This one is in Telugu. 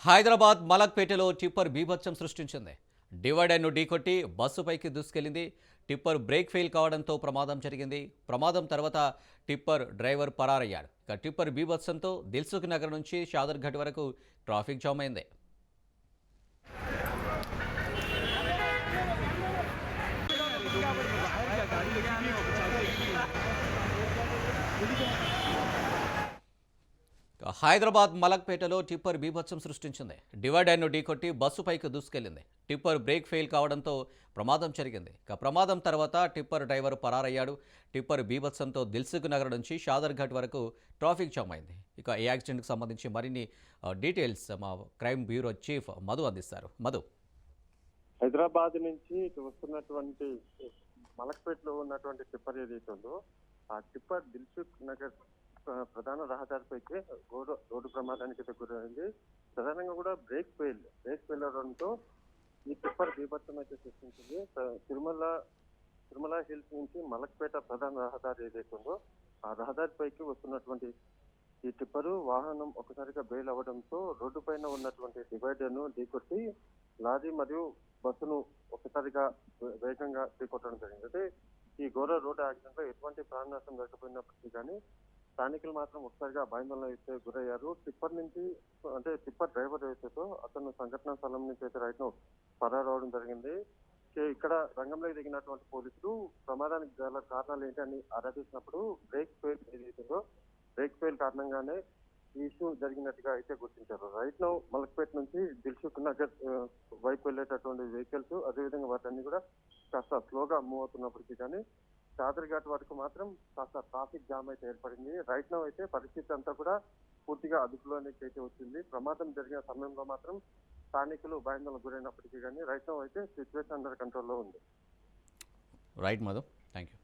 హైదరాబాద్ మలక్పేటలో టిప్పర్ బీభత్సం సృష్టించింది. డివైడర్ను ఢీకొట్టి బస్సుపైకి దూసుకెళ్లింది. టిప్పర్ బ్రేక్ ఫెయిల్ కావడంతో ప్రమాదం జరిగింది. ప్రమాదం తర్వాత టిప్పర్ డ్రైవర్ పరారయ్యాడు. టిప్పర్ బీభత్సంతో దిల్సుఖ్ నగర్ నుంచి షాదర్ఘట్ వరకు ట్రాఫిక్ జామ్ అయింది. హైదరాబాద్ మలక్పేటలో టిప్పర్ బీభత్సం సృష్టించింది. డివైడర్ను ఢీకొట్టి బస్సుపైకి దూసుకెళ్లింది. టిప్పర్ బ్రేక్ ఫెయిల్ కావడంతో ప్రమాదం జరిగింది. ప్రమాదం తర్వాత టిప్పర్ డ్రైవర్ పరారయ్యాడు. టిప్పర్ బీభత్సంతో దిల్సుఖ్ నగర్ నుంచి షాదర్ఘట్ వరకు ట్రాఫిక్ జామ్ అయింది. ఈ యాక్సిడెంట్కి సంబంధించి మరిన్ని డీటెయిల్స్ మా క్రైమ్ బ్యూరో చీఫ్ మధు అందిస్తారు. మధు, హైదరాబాద్ నుంచి ఇటు వస్తున్నటువంటి మలక్పేటలో ఉన్నటువంటి టిప్పర్ ఏదైతే ఉందో ఆ టిప్పర్ దిల్సుఖ్ నగర్ ప్రధాన రహదారిపైకి రోడ్డు ప్రమాదానికి అయితే గురైంది. ప్రధానంగా కూడా బ్రేక్ ఫెయిల్ అవడంతో ఈ టిప్పర్ బీభత్సం అయితే సృష్టించింది. తిరుమల హిల్స్ నుంచి మలక్పేట ప్రధాన రహదారి ఏదైతే ఉందో ఆ రహదారిపైకి వస్తున్నటువంటి ఈ టిప్పరు వాహనం ఒకసారిగా బెయిల్ అవ్వడంతో రోడ్డు పైన ఉన్నటువంటి డివైడర్ను ఢీకొట్టి లారీ మరియు బస్సును ఒకసారిగా వేగంగా ఢీకొట్టడం జరిగింది. అంటే ఈ ఘోర రోడ్డు యాక్సిడెంట్ లో ఎటువంటి ప్రాణ నష్టం లేకపోయినప్పటికీ కానీ స్థానికులు మాత్రం ఒకసారిగా భయాందోళన అయితే గురయ్యారు. టిప్పర్ డ్రైవర్ ఏదైతే అతను సంఘటనా స్థలం నుంచి అయితే రైట్ ను పరారవడం జరిగింది. ఇక్కడ రంగంలోకి దిగినటువంటి పోలీసులు ప్రమాదానికి గల కారణాలు ఏంటి అని ఆరా తీసినప్పుడు బ్రేక్ ఫెయిల్ కారణంగానే ఈ ఇష్యూ జరిగినట్టుగా అయితే గుర్తించారు. రైట్ నౌ మలక్పేట నుంచి దిల్సుఖ్ నగర్ వైపు వెళ్ళేటటువంటి వెహికల్స్ అదేవిధంగా వాటన్ని కూడా కాస్త స్లోగా మూవ్ అవుతున్నప్పటికీ కానీ షాదర్ఘాట్ వరకు మాత్రం కాస్త ట్రాఫిక్ జామ్ అయితే ఏర్పడింది. రైట్ నౌ అయితే పరిస్థితి అంతా కూడా పూర్తిగా అదుపులోనికి అయితే వచ్చింది. ప్రమాదం జరిగిన సమయంలో మాత్రం స్థానికులు భయాందోళనకు గురైనప్పటికీ కానీ రైట్ నౌ అయితే సిచ్యువేషన్ అండర్ కంట్రోల్లో ఉంది. Right Madhu, thank you.